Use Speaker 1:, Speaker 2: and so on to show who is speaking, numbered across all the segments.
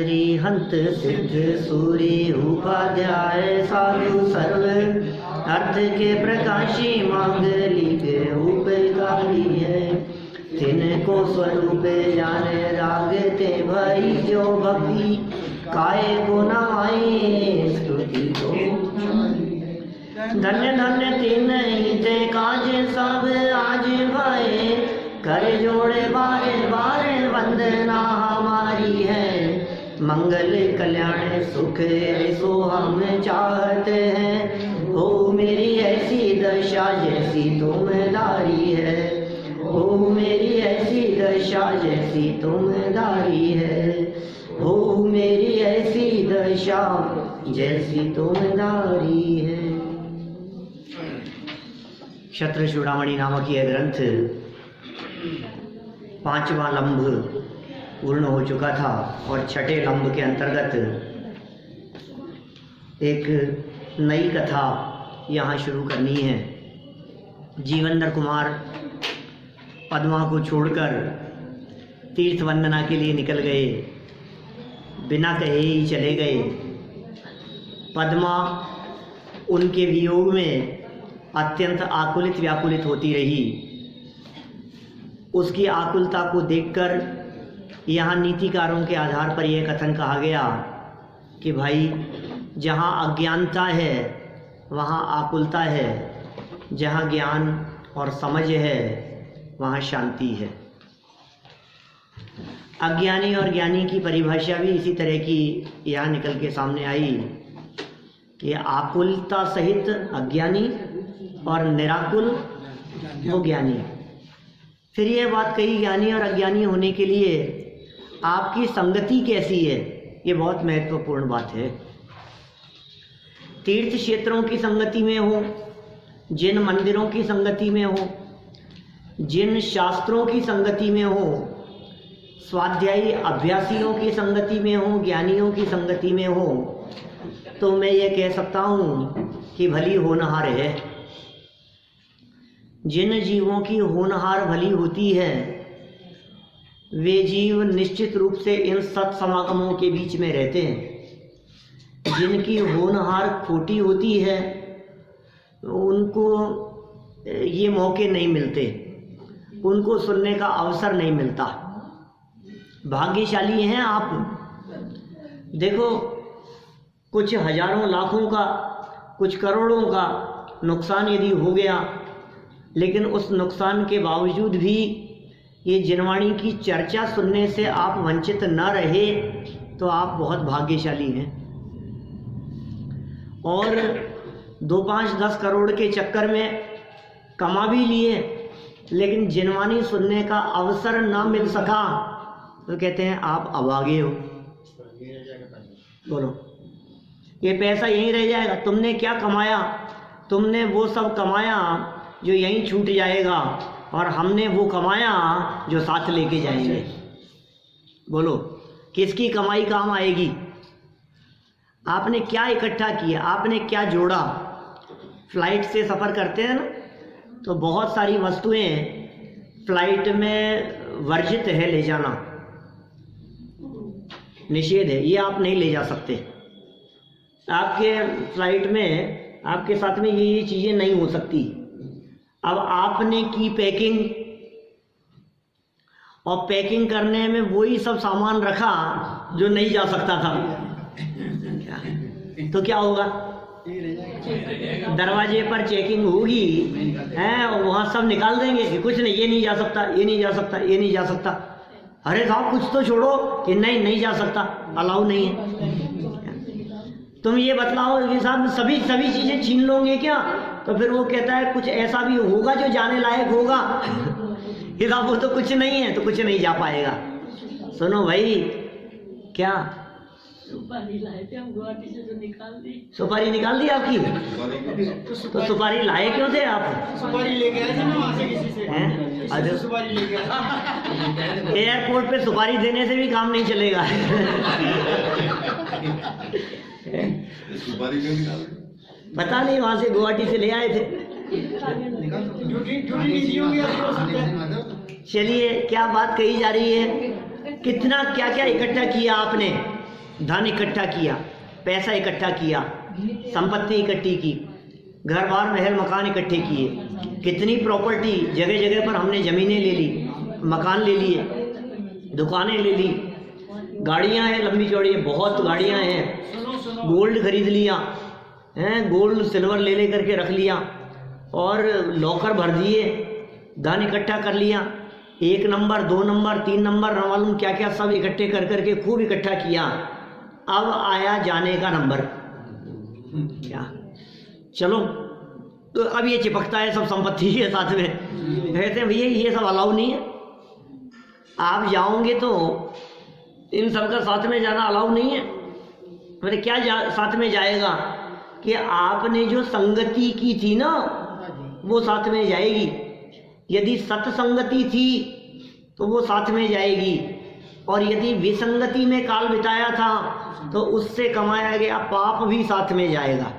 Speaker 1: हंत सिद्ध सूर्य उपाध्याय साधु सर्व अर्थ के प्रकाशी मांगलिक उपकारी है। तिनको स्वरूप जाने रागते भाई जो भक्ति काय को नमाए स्तुति को। धन्य धन्य तीन ते काज सब आज भाए कर जोड़े बारे बारे वंदना हमारी है। मंगल कल्याण सुख ऐसो हम चाहते हैं। ओ मेरी ऐसी दशा जैसी तुमदारी है। ओ मेरी ऐसी दशा जैसी तुमदारी है। ओ मेरी ऐसी दशा जैसी तुमदारी है। क्षत्र चूड़ामणि नामक यह ग्रंथ 5वां लंब पूर्ण हो चुका था और छठे लंब के अंतर्गत एक नई कथा यहाँ शुरू करनी है। जीवंदर कुमार पद्मा को छोड़कर तीर्थ वंदना के लिए निकल गए, बिना कहे ही चले गए। पद्मा उनके वियोग में अत्यंत आकुलित व्याकुलित होती रही। उसकी आकुलता को देखकर यहाँ नीतिकारों के आधार पर यह कथन कहा गया कि भाई जहाँ अज्ञानता है वहाँ आकुलता है, जहाँ ज्ञान और समझ है वहाँ शांति है। अज्ञानी और ज्ञानी की परिभाषा भी इसी तरह की यहाँ निकल के सामने आई कि आकुलता सहित अज्ञानी और निराकुल वो ज्ञानी। फिर ये बात कही ज्ञानी और अज्ञानी होने के लिए आपकी संगति कैसी है, ये बहुत महत्वपूर्ण बात है। तीर्थ क्षेत्रों की संगति में हो, जिन मंदिरों की संगति में हो, जिन शास्त्रों की संगति में हो, स्वाध्यायी अभ्यासियों की संगति में हो, ज्ञानियों की संगति में हो, तो मैं ये कह सकता हूँ कि भली होनहार है। जिन जीवों की होनहार भली होती है वे जीव निश्चित रूप से इन सत्समागमों के बीच में रहते हैं। जिनकी होनहार खोटी होती है उनको ये मौके नहीं मिलते, उनको सुनने का अवसर नहीं मिलता। भाग्यशाली हैं आप। देखो, कुछ हजारों लाखों का, कुछ करोड़ों का नुकसान यदि हो गया, लेकिन उस नुकसान के बावजूद भी ये जिनवाणी की चर्चा सुनने से आप वंचित न रहे तो आप बहुत भाग्यशाली हैं। और 2, 5, 10 करोड़ के चक्कर में कमा भी लिए, लेकिन जिनवाणी सुनने का अवसर ना मिल सका तो कहते हैं आप अभागे हो। बोलो, ये पैसा यहीं रह जाएगा। तुमने क्या कमाया? तुमने वो सब कमाया जो यहीं छूट जाएगा, और हमने वो कमाया जो साथ लेके जाएंगे। बोलो, किसकी कमाई काम आएगी? आपने क्या इकट्ठा किया, आपने क्या जोड़ा? फ्लाइट से सफ़र करते हैं ना, तो बहुत सारी वस्तुएं फ्लाइट में वर्जित है ले जाना, निषेध है, ये आप नहीं ले जा सकते। आपके फ्लाइट में आपके साथ में ये चीज़ें नहीं हो सकती। अब आपने की पैकिंग, और पैकिंग करने में वही सब सामान रखा जो नहीं जा सकता था, तो क्या होगा? दरवाजे पर चेकिंग होगी हैं, और वहाँ सब निकाल देंगे कि कुछ नहीं, ये नहीं जा सकता, ये नहीं जा सकता, ये नहीं जा सकता। अरे साहब कुछ तो छोड़ो कि नहीं जा सकता, अलाउ नहीं है। तुम ये बतलाओ कि साहब सभी चीज़ें छीन लोगे क्या? तो फिर वो कहता है कुछ ऐसा भी होगा जो जाने लायक होगा। कि साहब वो तो कुछ नहीं है, तो कुछ नहीं जा पाएगा। सुनो भाई, क्या
Speaker 2: सुपारी लाए थे हम गुवाहाटी से, जो निकाल दी।
Speaker 1: सुपारी निकाल दी आपकी? तो सुपारी लाए क्यों थे आप?
Speaker 3: सुपारी लेके आए थे ना वहाँ से किसी से।
Speaker 1: अच्छा,
Speaker 3: सुपारी लेके आए।
Speaker 1: एयरपोर्ट पे सुपारी देने से भी काम नहीं चलेगा।
Speaker 4: सुपारी क्यों निकाल?
Speaker 1: पता नहीं, वहाँ से गुवाहाटी से ले आए थे। चलिए, क्या बात कही जा रही है? कितना क्या क्या इकट्ठा किया आपने? धन इकट्ठा किया, पैसा इकट्ठा किया, संपत्ति इकट्ठी की, घर बार महल मकान इकट्ठे किए, कितनी प्रॉपर्टी, जगह जगह पर हमने ज़मीनें ले ली, मकान ले लिए, दुकानें ले ली, गाड़ियां हैं लंबी चौड़ी, बहुत गाड़ियां हैं, गोल्ड खरीद लिया हैं, गोल्ड सिल्वर ले ले करके रख लिया और लॉकर भर दिए, धन इकट्ठा कर लिया, 1 नंबर 2 नंबर 3 नंबर न मालूम क्या क्या सब इकट्ठे कर करके खूब इकट्ठा किया। अब आया जाने का नंबर, क्या चलो तो अब ये चिपकता है सब संपत्ति के साथ में, कहते हैं भैया ये सब अलाउ नहीं है, आप जाओगे तो इन सब का साथ में जाना अलाउ नहीं है। मतलब क्या साथ में जाएगा कि आपने जो संगति की थी ना वो साथ में जाएगी, यदि सत्संगति थी तो वो साथ में जाएगी, और यदि विसंगति में काल बिताया था तो उससे कमाया गया पाप भी साथ में जाएगा।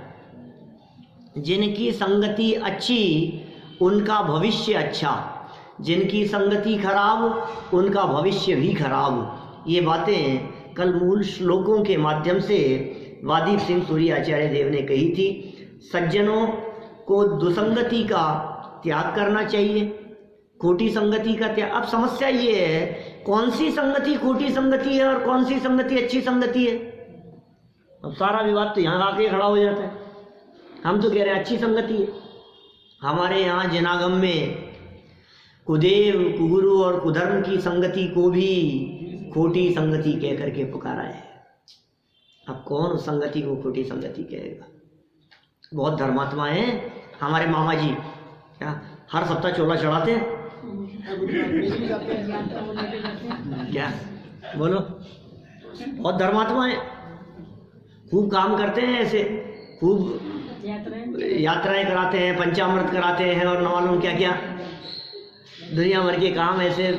Speaker 1: जिनकी संगति अच्छी उनका भविष्य अच्छा, जिनकी संगति खराब उनका भविष्य भी खराब। ये बातें कल मूल श्लोकों के माध्यम से वादीप सिंह सूरी आचार्य देव ने कही थी। सज्जनों को दुसंगति का त्याग करना चाहिए, खोटी संगति का त्याग। अब समस्या ये है कौन सी संगति खोटी संगति है और कौन सी संगति अच्छी संगति है। अब सारा विवाद तो यहाँ आके खड़ा हो जाता है। हम तो कह रहे हैं अच्छी संगति है। हमारे यहाँ जनागम में कुदेव कुगुरु और कुधर्म की संगति को भी खोटी संगति कह करके पुकारा है। अब कौन उस संगति को खोटी संगति कहेगा। बहुत धर्मात्मा है हमारे मामा जी, क्या हर सप्ताह चोला चढ़ाते हैं क्या, बोलो। बहुत धर्मात्मा है, खूब काम करते हैं, ऐसे खूब यात्राएं कराते हैं, पंचामृत कराते हैं और न मालूम क्या क्या दुनिया भर के काम ऐसे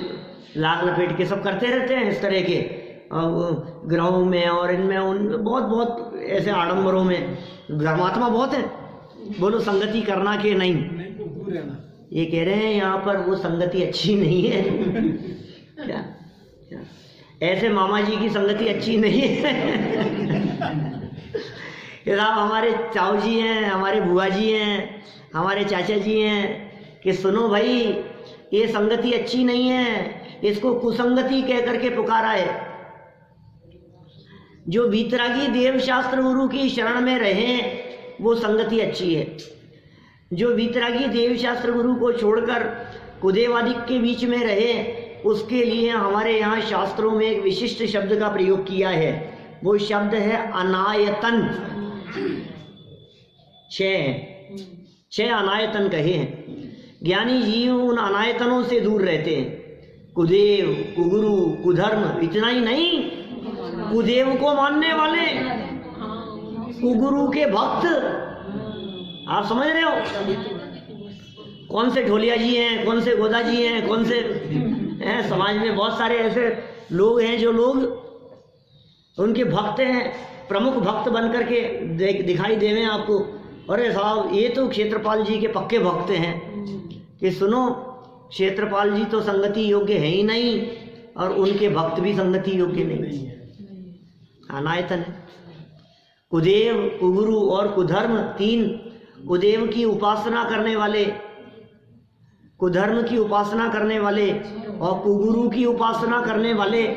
Speaker 1: लाख लपेट के सब करते रहते हैं इस तरह के ग्रहों में और इनमें उन बहुत बहुत ऐसे आडंबरों में। धर्मात्मा बहुत है, बोलो संगति करना के नहीं। ये कह रहे हैं यहाँ पर वो संगति अच्छी नहीं है क्या, क्या? ऐसे मामा जी की संगति अच्छी नहीं है। साहब हमारे चाऊ जी हैं, हमारे बुआ जी हैं, हमारे चाचा जी हैं कि सुनो भाई ये संगति अच्छी नहीं है, इसको कुसंगति कह करके पुकारा है। जो वीतरागी देव शास्त्र गुरु की शरण में रहे वो संगति अच्छी है। जो वीतरागी देव शास्त्र गुरु को छोड़कर कुदेवादिक के बीच में रहे उसके लिए हमारे यहाँ शास्त्रों में एक विशिष्ट शब्द का प्रयोग किया है। वो शब्द है अनायतन। 6 अनायतन कहे हैं। ज्ञानी जीव उन अनायतनों से दूर रहते हैं। कुदेव कुगुरु कुधर्म, इतना ही नहीं, कुदेव को मानने वाले, कुगुरु के भक्त, आप समझ रहे हो कौन से ढोलिया जी हैं, कौन से गोदा जी हैं, कौन से हैं। समाज में बहुत सारे ऐसे लोग हैं जो लोग उनके भक्त हैं, प्रमुख भक्त बन करके दिखाई देवे आपको। अरे साहब ये तो क्षेत्रपाल जी के पक्के भक्त हैं कि सुनो क्षेत्रपाल जी तो संगति योग्य है ही नहीं और उनके भक्त भी संगति योग्य नहीं है। अनायतन है। कुदेव कुगुरु और कुधर्म 3, कुदेव की उपासना करने वाले, कुधर्म की उपासना करने वाले और कुगुरु की उपासना करने वाले,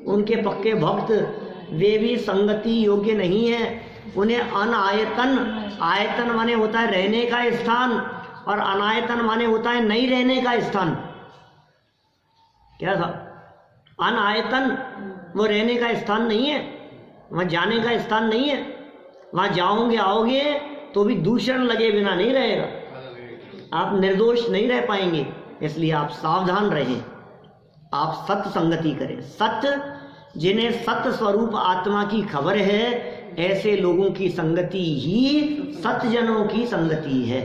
Speaker 1: उनके पक्के भक्त, वे भी संगति योग्य नहीं है। उन्हें अनायतन, आयतन माने होता है रहने का स्थान और अनायतन माने होता है नहीं रहने का स्थान। क्या था? अनायतन वो रहने का स्थान नहीं है, वहाँ जाने का स्थान नहीं है। वहाँ जाओगे आओगे तो भी दूषण लगे बिना नहीं रहेगा, आप निर्दोष नहीं रह पाएंगे। इसलिए आप सावधान रहें, आप सत्य संगति करें। सत्य, जिन्हें सत्य स्वरूप आत्मा की खबर है ऐसे लोगों की संगति ही सत्जनों की संगति है।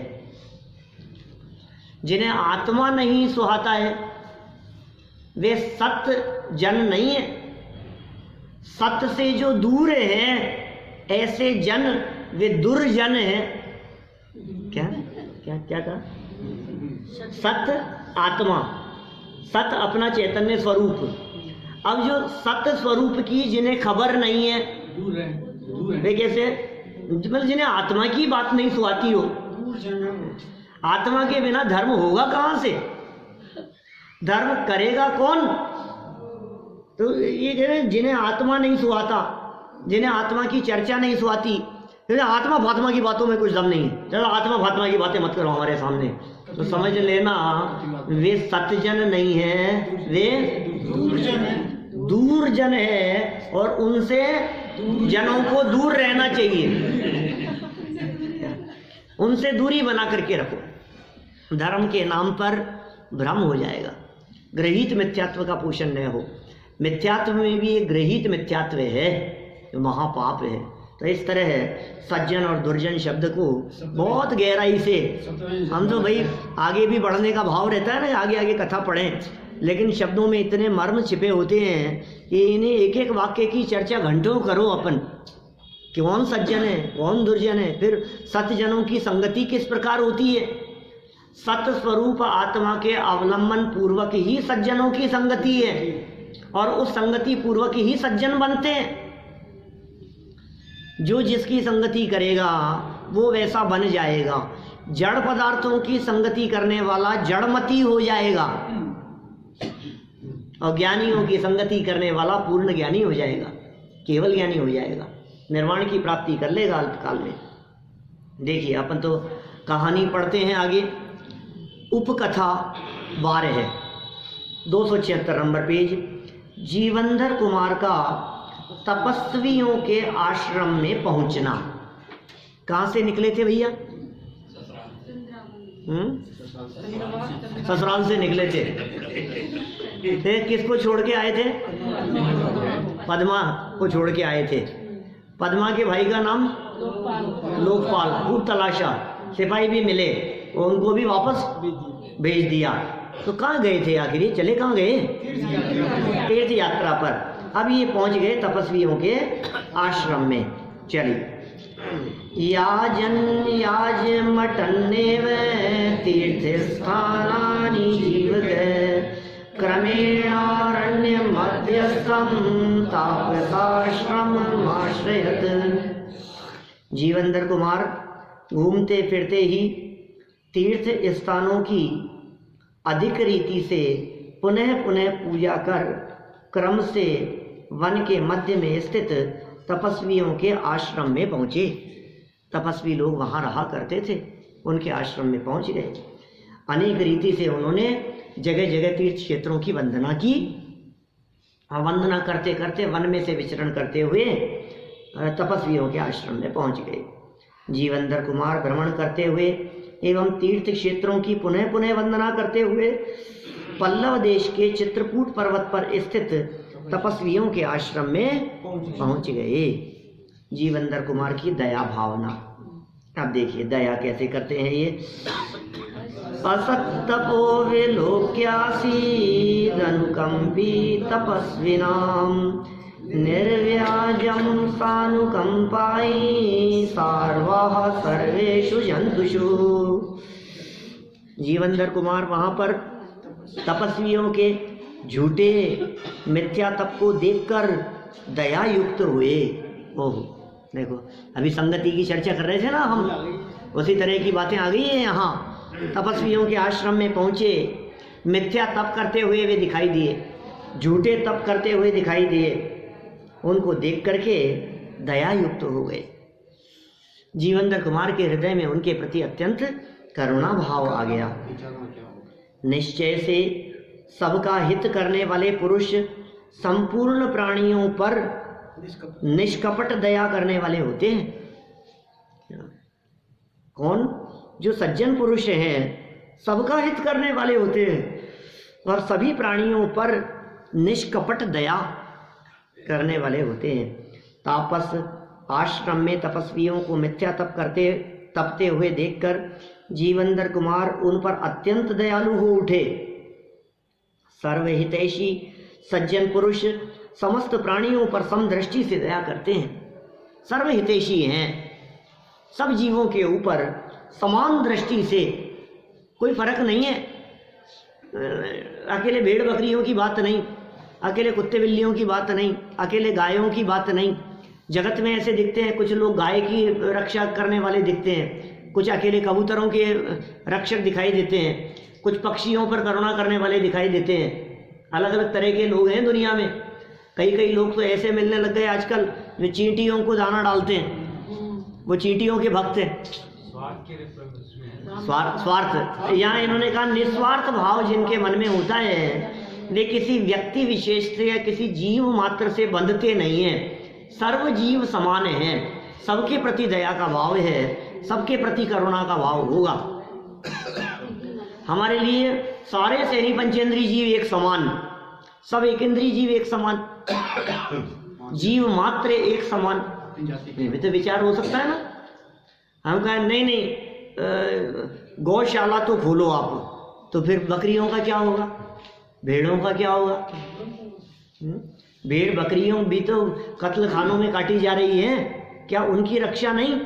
Speaker 1: जिन्हें आत्मा नहीं सुहाता है वे सत्य जन नहीं है। सत्य से जो दूर है ऐसे जन वे दुर्जन हैं। क्या क्या क्या कहा? सत्य आत्मा, सत्य अपना चैतन्य स्वरूप। अब जो सत्य स्वरूप की जिन्हें खबर नहीं है
Speaker 3: दूर है, दूर है।
Speaker 1: वे कैसे? मतलब जिन्हें आत्मा की बात नहीं सुहाती हो।
Speaker 3: दूर जाना।
Speaker 1: आत्मा के बिना धर्म होगा कहाँ से? धर्म करेगा कौन? तो ये कह रहे हैं जिन्हें आत्मा नहीं सुहाता, जिन्हें आत्मा की चर्चा नहीं सुहाती, जिन्हें आत्मा फात्मा की बातों में कुछ दम नहीं है, चलो आत्मा फात्मा की बातें मत करो हमारे सामने, तो समझ लेना वे सत्यजन नहीं है, वे दूर जन है और उनसे जनों को दूर रहना चाहिए, उनसे दूरी बना करके रखो। धर्म के नाम पर भ्रम हो जाएगा, ग्रहित मिथ्यात्व का पोषण न हो। मिथ्यात्व में भी एक ग्रहित मिथ्यात्व है जो महापाप है। तो इस तरह सज्जन और दुर्जन शब्द को बहुत गहराई से, हम तो भाई आगे भी बढ़ने का भाव रहता है ना, आगे आगे कथा पढ़ें, लेकिन शब्दों में इतने मर्म छिपे होते हैं कि इन्हें एक एक वाक्य की चर्चा घंटों करो अपन, कौन सज्जन है कौन दुर्जन है, फिर सत्यजनों की संगति किस प्रकार होती है। सत्य स्वरूप आत्मा के अवलंबन पूर्वक ही सज्जनों की संगति है और उस संगति पूर्वक ही सज्जन बनते हैं। जो जिसकी संगति करेगा वो वैसा बन जाएगा। जड़ पदार्थों की संगति करने वाला जड़मती हो जाएगा और ज्ञानियों की संगति करने वाला पूर्ण ज्ञानी हो जाएगा, केवल ज्ञानी हो जाएगा, निर्वाण की प्राप्ति कर लेगा अल्पकाल में। देखिए अपन तो कहानी पढ़ते हैं आगे, उपकथा 12 है, 276 नंबर पेज। जीवंधर कुमार का तपस्वियों के आश्रम में पहुंचना। कहाँ से निकले थे भैया? ससुराल से निकले थे। किसको छोड़ के आए थे? पद्मा को छोड़ के आए थे। पद्मा के भाई का नाम लोकपाल। खूब तलाशा, सिपाही भी मिले और उनको भी वापस भेज दिया। तो कहाँ गए थे आखिर ये? चले कहाँ गए? तीर्थ यात्रा पर। अब ये पहुंच गए तपस्वियों के आश्रम में। चलिए, याजन याज मटन्नेव तीर्थ स्थानानि जीवगे क्रमेणारण्य मध्यस्थम तापसाश्रम आश्रयत। जीवंधर कुमार घूमते फिरते ही तीर्थ स्थानों की अधिक रीति से पुनः पुनः पूजा कर क्रम से वन के मध्य में स्थित तपस्वियों के आश्रम में पहुँचे। तपस्वी लोग वहाँ रहा करते थे, उनके आश्रम में पहुँच गए। अनेक रीति से उन्होंने जगह जगह तीर्थ क्षेत्रों की वंदना की। वंदना करते करते वन में से विचरण करते हुए तपस्वियों के आश्रम में पहुँच गए। जीवंधर कुमार भ्रमण करते हुए एवं तीर्थ क्षेत्रों की पुनः पुनः वंदना करते हुए पल्लव देश के चित्रकूट पर्वत पर स्थित तपस्वियों के आश्रम में पहुंच गए। जीवंधर कुमार की दया भावना। अब देखिए दया कैसे करते हैं ये। असत्तपो विलोक्यासी अनुकंपी तपस्विनाम निर्व्याजम सानुकंपाई सार्वाः सर्वेषु जंतुषु। जीवंधर कुमार वहां पर तपस्वियों के झूठे मिथ्या तप को देखकर दया युक्त हुए। ओह देखो, अभी संगति की चर्चा कर रहे थे ना हम, उसी तरह की बातें आ गई हैं यहाँ। तपस्वियों के आश्रम में पहुँचे, मिथ्या तप करते हुए वे दिखाई दिए, झूठे तप करते हुए दिखाई दिए। उनको देख करके दया युक्त हो गए। जीवंधर कुमार के हृदय में उनके प्रति अत्यंत करुणा भाव आ गया। निश्चय से सबका हित करने वाले पुरुष संपूर्ण प्राणियों पर निष्कपट दया करने वाले होते हैं। कौन? जो सज्जन पुरुष हैं सबका हित करने वाले होते हैं और सभी प्राणियों पर निष्कपट दया करने वाले होते हैं। तापस आश्रम में तपस्वियों को मिथ्या तप करते तपते हुए देखकर जीवंधर कुमार उन पर अत्यंत दयालु हो उठे। सर्वहितैषी सज्जन पुरुष समस्त प्राणियों पर समदृष्टि से दया करते हैं, सर्वहितैषी हैं, सब जीवों के ऊपर समान दृष्टि से, कोई फर्क नहीं है। अकेले भेड़ बकरियों की बात नहीं, अकेले कुत्ते बिल्लियों की बात नहीं, अकेले गायों की बात नहीं, जगत में ऐसे दिखते हैं, कुछ लोग गाय की रक्षा करने वाले दिखते हैं, कुछ अकेले कबूतरों के रक्षक दिखाई देते हैं, कुछ पक्षियों पर करुणा करने वाले दिखाई देते हैं। अलग अलग तरह के लोग हैं दुनिया में। कई लोग तो ऐसे मिलने लग गए आजकल जो चींटियों को दाना डालते हैं, वो चींटियों के भक्त हैं। स्वार्थ, यहाँ इन्होंने कहा निस्वार्थ भाव जिनके मन में होता है वे किसी व्यक्ति विशेष से या किसी जीव मात्र से बंधते नहीं हैं। सर्व जीव समान हैं, सबके प्रति दया का भाव है, सबके प्रति करुणा का भाव होगा। हमारे लिए सारे शहरी पंचेंद्रीय जीव एक समान, सब एक इंद्रिय जीव एक समान, जीव मात्र एक समान। भी तो विचार हो सकता है ना। हम कहें नहीं गौशाला तो खोलो आप, तो फिर बकरियों का क्या होगा, भेड़ों का क्या होगा? भेड़ बकरियों भी तो कत्ल खानों में काटी जा रही है, क्या उनकी रक्षा नहीं?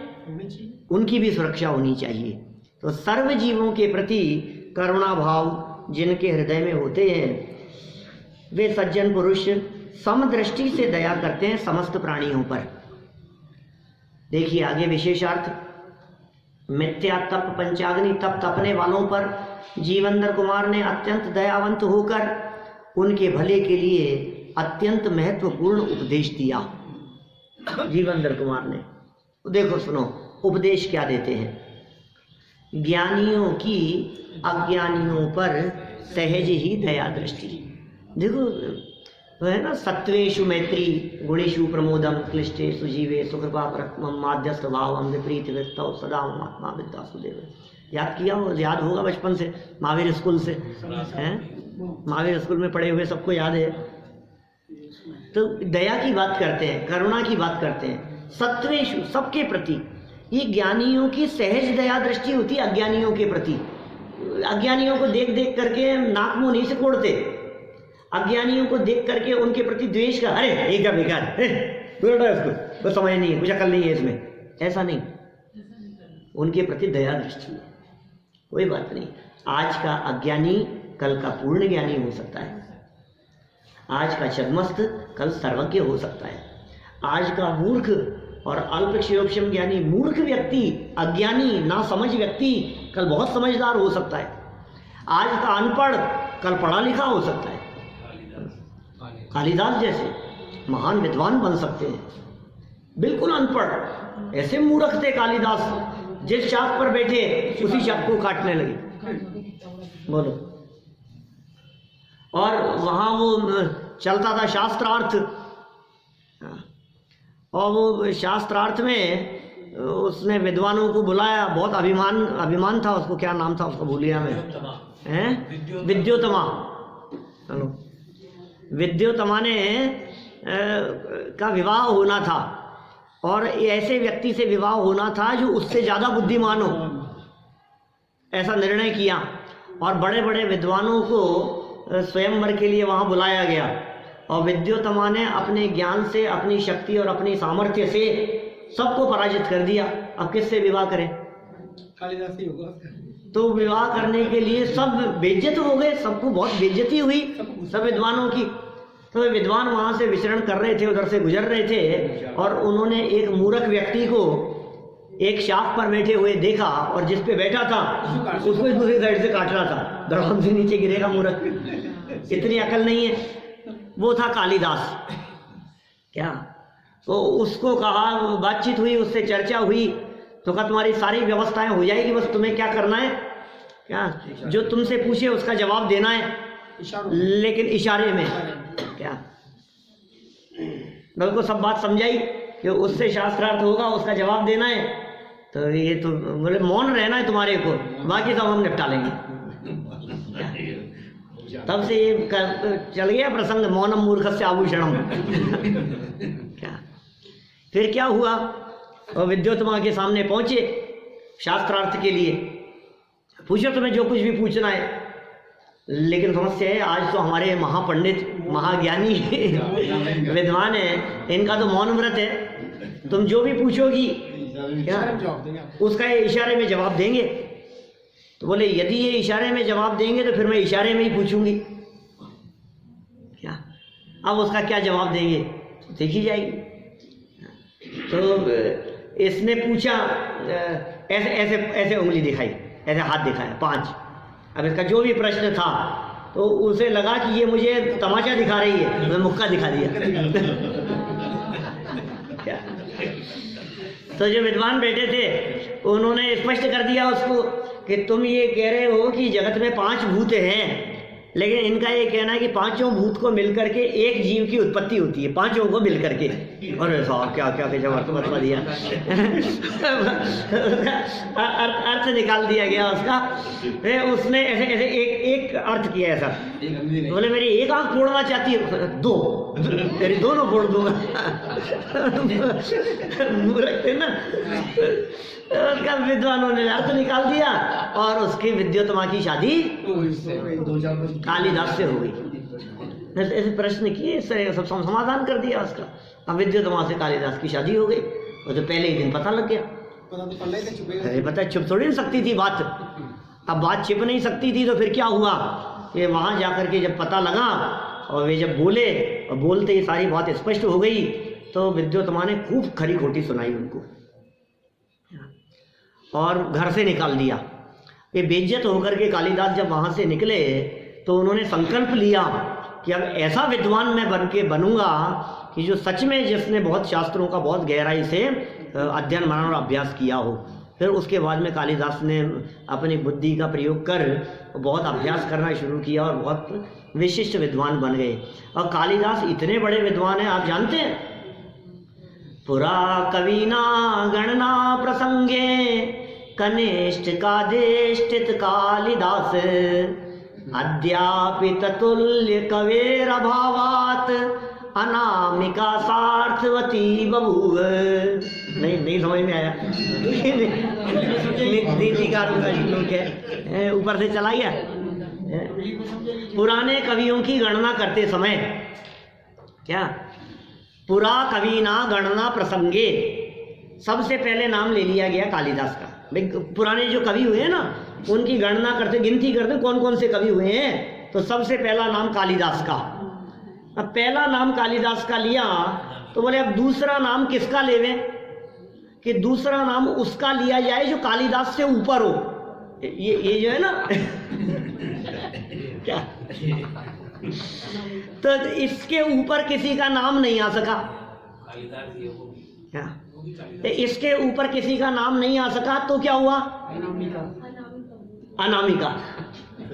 Speaker 1: उनकी भी सुरक्षा होनी चाहिए। तो सर्व जीवों के प्रति करुणा भाव जिनके हृदय में होते हैं वे सज्जन पुरुष समदृष्टि से दया करते हैं समस्त प्राणियों पर। देखिए आगे विशेषार्थ, मिथ्या तप पंचाग्नि तप तपने वालों पर जीवेंद्र कुमार ने अत्यंत दयावंत होकर उनके भले के लिए अत्यंत महत्वपूर्ण उपदेश दिया। जीवेंद्र कुमार ने, देखो सुनो उपदेश क्या देते हैं। ज्ञानियों की अज्ञानियों पर सहज ही दया दृष्टि। देखो तो है ना, सत्वेषु मैत्री गुणेषु प्रमोदम क्लिष्टेषु जीवेषु कृपा प्रथमम माध्यस्थ भावम विपरीत वृत्तौ सदा महात्मा विद्या सुदेव। याद किया हो, याद होगा बचपन से, महावीर स्कूल से हैं, महावीर स्कूल में पढ़े हुए सबको याद है। तो दया की बात करते हैं, करुणा की बात करते हैं। सत्वेषु सबके प्रति, ये ज्ञानियों की सहज दया दृष्टि होती है अज्ञानियों के प्रति। अज्ञानियों को देख देख करके नाक मुंह नहीं से कोड़ते, अज्ञानियों को देख करके उनके प्रति द्वेष का, अरे ये क्या बेकार है, उसको तो समझ नहीं है, कुछ अकल नहीं है इसमें, ऐसा नहीं। उनके प्रति दया दृष्टि है, कोई बात नहीं। आज का अज्ञानी कल का पूर्ण ज्ञानी हो सकता है, आज का छद्मस्त कल सर्वज्ञ हो सकता है, आज का मूर्ख और अल्पक्षयोक्षम ज्ञानी मूर्ख व्यक्ति, अज्ञानी ना समझ व्यक्ति कल बहुत समझदार हो सकता है, आज का अनपढ़ कल पढ़ा लिखा हो सकता है। कालिदास जैसे महान विद्वान बन सकते हैं, बिल्कुल अनपढ़, ऐसे मूर्ख थे कालिदास, जिस चाक पर बैठे उसी चाक को काटने लगे। बोलो, और वहां वो चलता था शास्त्रार्थ, और वो शास्त्रार्थ में उसने विद्वानों को बुलाया, बहुत अभिमान था उसको, क्या नाम था उसको भूल गया मैं, हैं विद्योतमा। चलो, विद्योतमा ने का विवाह होना था, और ऐसे व्यक्ति से विवाह होना था जो उससे ज़्यादा बुद्धिमान हो, ऐसा निर्णय किया। और बड़े बड़े विद्वानों को स्वयंवर के लिए वहाँ बुलाया गया, और विद्योतमा ने अपने ज्ञान से, अपनी शक्ति और अपनी सामर्थ्य से सबको पराजित कर दिया। अब किससे विवाह करें?
Speaker 3: कालिदास ही होगा।
Speaker 1: तो विवाह करने के लिए सब बेइज्जत हो गए, सबको बहुत बेइज्जती हुई सब विद्वानों की। तो विद्वान वहां से विचरण कर रहे थे, उधर से गुजर रहे थे, और उन्होंने एक मूर्ख व्यक्ति को एक शाख पर बैठे हुए देखा, और जिस पे बैठा था उसको दूसरी साइड से काट रहा था, दरवाजे से नीचे गिरेगा मूर्ख, इतनी अकल नहीं है। वो था कालिदास। क्या तो उसको कहा, बातचीत हुई, उससे चर्चा हुई, तो कहा तुम्हारी सारी व्यवस्थाएं हो जाएगी, बस तुम्हें क्या करना है, क्या जो तुमसे पूछे उसका जवाब देना है, लेकिन इशारे में। क्या बिल्कुल सब बात समझाई कि उससे शास्त्रार्थ होगा, उसका जवाब देना है। तो ये तो बोले मौन रहना है तुम्हारे को, बाकी सब हम निपटा लेंगे। तब से ये चल गया प्रसंग, मौनम मूर्खस्य आभूषणम। क्या फिर क्या हुआ, और विद्योतमा के सामने पहुंचे शास्त्रार्थ के लिए, पूछो तुम्हें जो कुछ भी पूछना है। लेकिन समस्या है, आज तो हमारे महापंडित महाज्ञानी विद्वान है, इनका तो मौन व्रत है, तुम जो भी पूछोगी क्या उसका ये इशारे में जवाब देंगे। तो बोले यदि ये इशारे में जवाब देंगे तो फिर मैं इशारे में ही पूछूंगी। क्या अब उसका क्या जवाब देंगे देखी जाएगी। तो इसने पूछा, ऐसे ऐसे ऐसे उंगली दिखाई, ऐसे हाथ दिखाया 5। अब इसका जो भी प्रश्न था तो उसे लगा कि ये मुझे तमाशा दिखा रही है, मैं मुक्का दिखा दिया। क्या? तो जो विद्वान बैठे थे उन्होंने स्पष्ट कर दिया उसको कि तुम ये कह रहे हो कि जगत में 5 भूत हैं, लेकिन इनका ये कहना है कि 5 भूत को मिलकर के एक जीव की उत्पत्ति होती है, 5 को मिलकर के। और साहब क्या क्या जवाब बता दिया। अर्थ निकाल दिया गया उसका। फिर उसने ऐसे ऐसे एक अर्थ किया ऐसा, बोले मेरी एक आंख फोड़ना चाहती है, 2 तेरी दोनों फोड़ दूंगा। मूर्ख थे ना। उसका विद्वानों ने अर्थ निकाल दिया और उसकी विद्योत्तमा की शादी कालिदास से हो गई। ऐसे प्रश्न किए, इस तरह सब समाधान कर दिया उसका। अब विद्योत्तमा से कालिदास की शादी हो गई। और तो पहले ही दिन पता लग गया। अरे पता छुप थोड़ी नहीं सकती थी बात। अब बात छिप नहीं सकती थी तो फिर क्या हुआ, ये वहां जाकर के जब पता लगा और वे जब बोले और बोलते ही सारी बात स्पष्ट हो गई, तो विद्योत्तमा ने खूब खरी खोटी सुनाई उनको और घर से निकाल दिया। ये बेइज्जत होकर के कालिदास जब वहाँ से निकले तो उन्होंने संकल्प लिया कि अब ऐसा विद्वान मैं बन के बनूंगा कि जो सच में जिसने बहुत शास्त्रों का बहुत गहराई से अध्ययन मनन और अभ्यास किया हो। फिर उसके बाद में कालिदास ने अपनी बुद्धि का प्रयोग कर बहुत अभ्यास करना शुरू किया और बहुत विशिष्ट विद्वान बन गए। और कालिदास इतने बड़े विद्वान हैं, आप जानते हैं, पुरा कविना गणना प्रसंगे कनिष्ठ कादेष्टित कालिदास अद्यापि ततुल्य कवेर अभावात अनामिका सार्थवती बभूव। नहीं समझ में आया। नीतिकार का श्लोक है, ऊपर से चला गया। पुराने कवियों की गणना करते समय क्या, पुरा कविना गणना प्रसंगे, सबसे पहले नाम ले लिया गया कालिदास का। पुराने जो कवि हुए हैं ना, उनकी गणना करते, गिनती करते कौन कौन से कवि हुए हैं, तो सबसे पहला नाम कालिदास का। अब पहला नाम कालिदास का लिया तो बोले अब दूसरा नाम किसका लेवे, कि दूसरा नाम उसका लिया जाए जो कालिदास से ऊपर हो। ये जो है ना क्या, तो इसके ऊपर किसी का नाम नहीं आ सका। क्या, इसके ऊपर किसी का नाम नहीं आ सका तो क्या हुआ, अनामिका।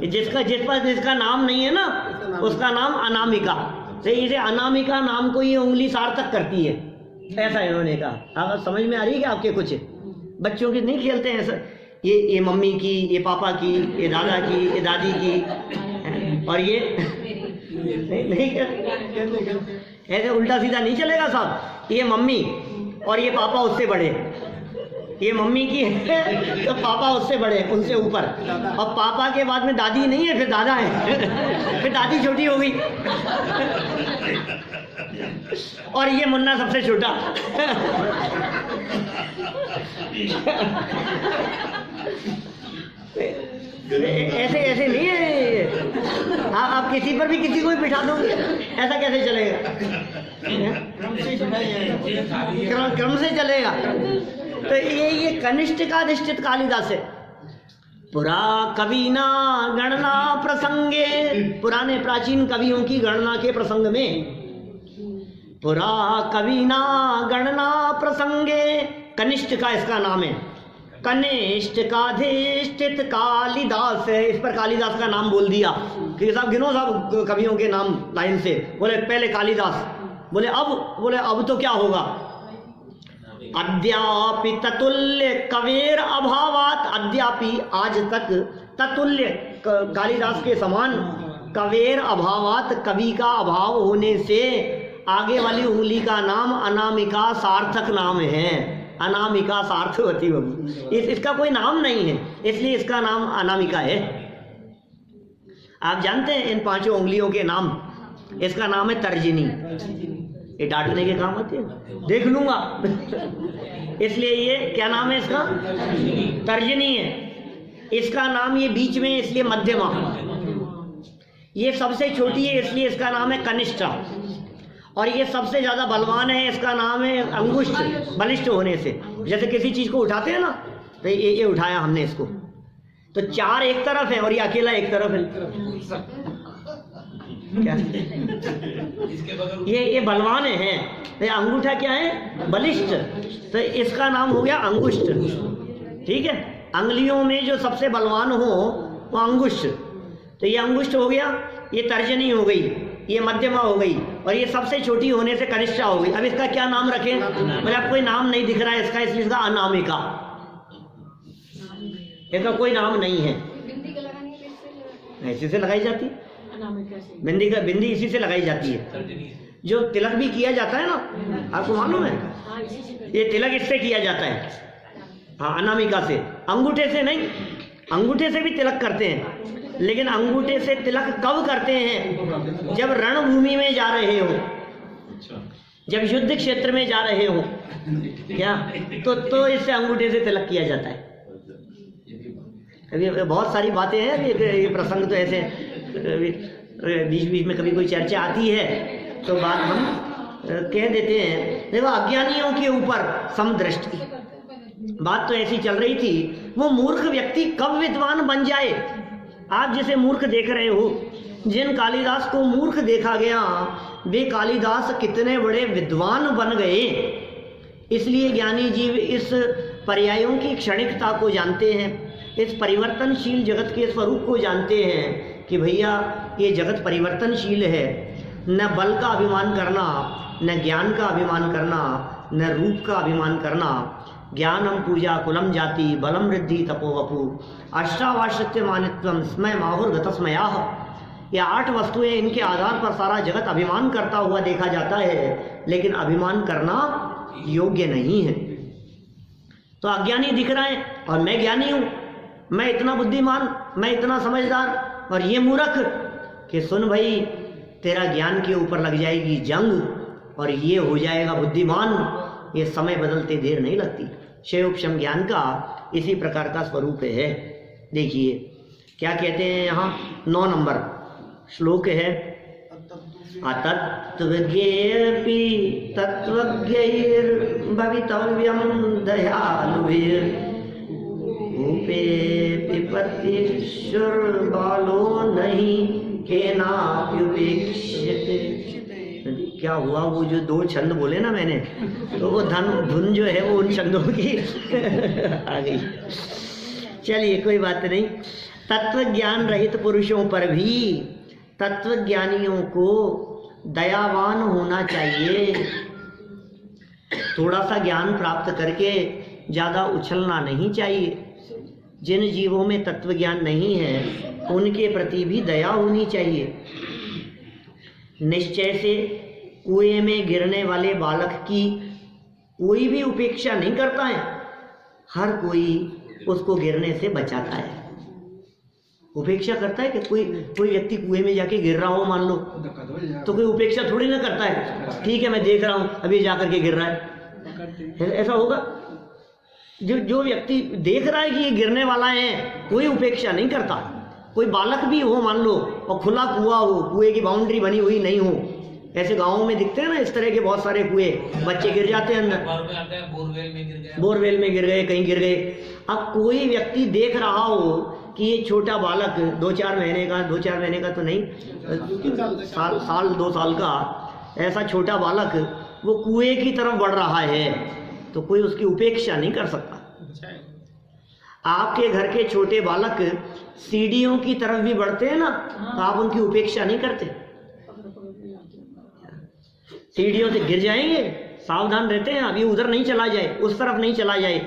Speaker 1: जिसका नाम नहीं है ना, उसका नाम अनामिका। तो इसे अनामिका नाम को ये उंगली सार्थक करती है, ऐसा इन्होंने कहा। आप समझ में आ रही है क्या आपके? कुछ बच्चों के नहीं खेलते हैं सर, ये मम्मी की, ये पापा की, ये दादा की, ये दादी की, और ये नहीं ऐसे उल्टा सीधा नहीं चलेगा साहब। ये मम्मी और ये पापा उससे बड़े, ये मम्मी की है तो पापा उससे बड़े, उनसे ऊपर, और पापा के बाद में दादी नहीं है, फिर दादा है, फिर दादी छोटी हो गई, और ये मुन्ना सबसे छोटा। ऐसे ऐसे नहीं है। आप किसी पर भी किसी को भी बिठा दोगे, ऐसा कैसे चलेगा? क्रम से चलेगा। तो ये कनिष्ठ का अधिष्ठित कालिदास है। पुरा कविना गणना प्रसंगे, पुराने प्राचीन कवियों की गणना के प्रसंग में, पुरा कविना गणना प्रसंगे, कनिष्ठ का इसका नाम है, कनिष्ठ काधिष्ठित कालिदास है। इस पर कालिदास का नाम बोल दिया कि साहब गिनो साहब कवियों के नाम लाइन से। बोले पहले कालिदास, बोले अब तो क्या होगा, अद्यापि ततुल्य कवेर अभावात, अद्यापि आज तक, ततुल्य कालिदास के समान, कवेर अभावात कवि का अभाव होने से आगे वाली उंगली का नाम अनामिका सार्थक नाम है, अनामिका सार्थवती बहू। इसका कोई नाम नहीं है, इसलिए इसका नाम अनामिका है। आप जानते हैं इन 5 उंगलियों के नाम, इसका नाम है तर्जनी। ये डांटने के काम आती है, देख लूंगा। इसलिए ये क्या नाम है इसका, तर्जनी है। इसका नाम ये बीच में इसलिए मध्यमा, ये सबसे छोटी है इसलिए इसका नाम है कनिष्ठा, और ये सबसे ज़्यादा बलवान है, इसका नाम है अंगुष्ठ, बलिष्ठ होने से। जैसे किसी चीज़ को उठाते हैं ना, तो ये उठाया हमने इसको, तो चार एक तरफ है और ये अकेला एक तरफ है। क्या ये बलवान है, तो अंगूठा क्या है? बलिष्ठ, तो इसका नाम हो गया अंगुष्ठ। ठीक है, अंगुलियों में जो सबसे बलवान हो वो अंगुष्ठ, तो ये अंगुष्ठ हो गया, ये तर्जनी हो गई, ये मध्यमा हो गई, और ये सबसे छोटी होने से कनिष्ठा हो गई। अब इसका क्या नाम रखें? मतलब अब कोई नाम नहीं दिख रहा है इसका, इसलिए इसका अनामिका, इसका कोई नाम नहीं है। ऐसे से लगाई जाती है बिंदी इसी से लगाई जाती है। जो तिलक भी किया जाता है ना, आपको मालूम है, ये तिलक इससे किया जाता है, हाँ, अनामिका से, अंगूठे से नहीं। अंगूठे से भी तिलक करते हैं, लेकिन अंगूठे से तिलक कब करते हैं? जब रणभूमि में जा रहे हो, जब युद्ध क्षेत्र में जा रहे हो, क्या तो इससे अंगूठे से तिलक किया जाता है। अभी बहुत सारी बातें हैं, ये प्रसंग तो ऐसे बीच बीच में कभी कोई चर्चा आती है तो बात हम कह देते हैं। देखो, अज्ञानियों के ऊपर समदृष्टि, बात तो ऐसी चल रही थी, वो मूर्ख व्यक्ति कब विद्वान बन जाए। आप जिसे मूर्ख देख रहे हो, जिन कालिदास को मूर्ख देखा गया, वे कालिदास कितने बड़े विद्वान बन गए। इसलिए ज्ञानी जीव इस पर्यायों की क्षणिकता को जानते हैं, इस परिवर्तनशील जगत के स्वरूप को जानते हैं कि भैया ये जगत परिवर्तनशील है। न बल का अभिमान करना, न ज्ञान का अभिमान करना, न रूप का अभिमान करना। ज्ञानम पूजा कुलम जाति बलम वृद्धि तपोवपु अष्टावाश्यत्य मानित्वम स्मय माहुर गतस्मयाः। ये 8 वस्तुएं, इनके आधार पर सारा जगत अभिमान करता हुआ देखा जाता है, लेकिन अभिमान करना योग्य नहीं है। तो अज्ञानी दिख रहा है और मैं ज्ञानी हूँ, मैं इतना बुद्धिमान, मैं इतना समझदार, और ये मूर्ख कि सुन भाई, तेरा ज्ञान के ऊपर लग जाएगी जंग और ये हो जाएगा बुद्धिमान। ये समय बदलते देर नहीं लगती। शैवोपशम ज्ञान का इसी प्रकार का स्वरूप है। देखिए क्या कहते हैं यहाँ, 9 नंबर श्लोक है, अतत्त्वज्ञेऽपि तत्त्वज्ञैर्भवितव्यं दयालुभिर् भूपे पिपतिश्चुर्बालो नहीं केनाप्युपेक्ष्यते। क्या हुआ, वो जो 2 छंद बोले ना मैंने, तो वो धुन जो है वो उन छंदों की आ गई। चलिए कोई बात नहीं। तत्व ज्ञान रहित पुरुषों पर भी तत्वज्ञानियों को दयावान होना चाहिए। थोड़ा सा ज्ञान प्राप्त करके ज़्यादा उछलना नहीं चाहिए। जिन जीवों में तत्व ज्ञान नहीं है उनके प्रति भी दया होनी चाहिए। निश्चय से कुएं में गिरने वाले बालक की कोई भी उपेक्षा नहीं करता है, हर कोई उसको गिरने से बचाता है। उपेक्षा करता है कि कोई व्यक्ति कुएं में जाके गिर रहा हो मान लो, तो कोई उपेक्षा थोड़ी ना करता है, ठीक है मैं देख रहा हूँ अभी जाकर के गिर रहा है, ऐसा होगा? जो व्यक्ति देख रहा है कि ये गिरने वाला है, कोई उपेक्षा नहीं करता। कोई बालक भी हो मान लो और खुला कुआं हो, कुएं की बाउंड्री बनी हुई नहीं हो, ऐसे गाँवों में दिखते हैं ना इस तरह के बहुत सारे कुएं, बच्चे गिर जाते हैं अंदर, बोरवेल में गिर गए, कहीं गिर गए। अब कोई व्यक्ति देख रहा हो कि ये छोटा बालक 2-4 महीने का, 2-4 महीने का तो नहीं, साल 2 साल का ऐसा छोटा बालक वो कुएं की तरफ बढ़ रहा है, तो कोई उसकी उपेक्षा नहीं कर सकता। आपके घर के छोटे बालक सीढ़ियों की तरफ भी बढ़ते हैं ना, तो आप उनकी उपेक्षा नहीं करते। सीढ़ियों से गिर जाएंगे, सावधान रहते हैं, अभी उधर नहीं चला जाए, उस तरफ नहीं चला जाए।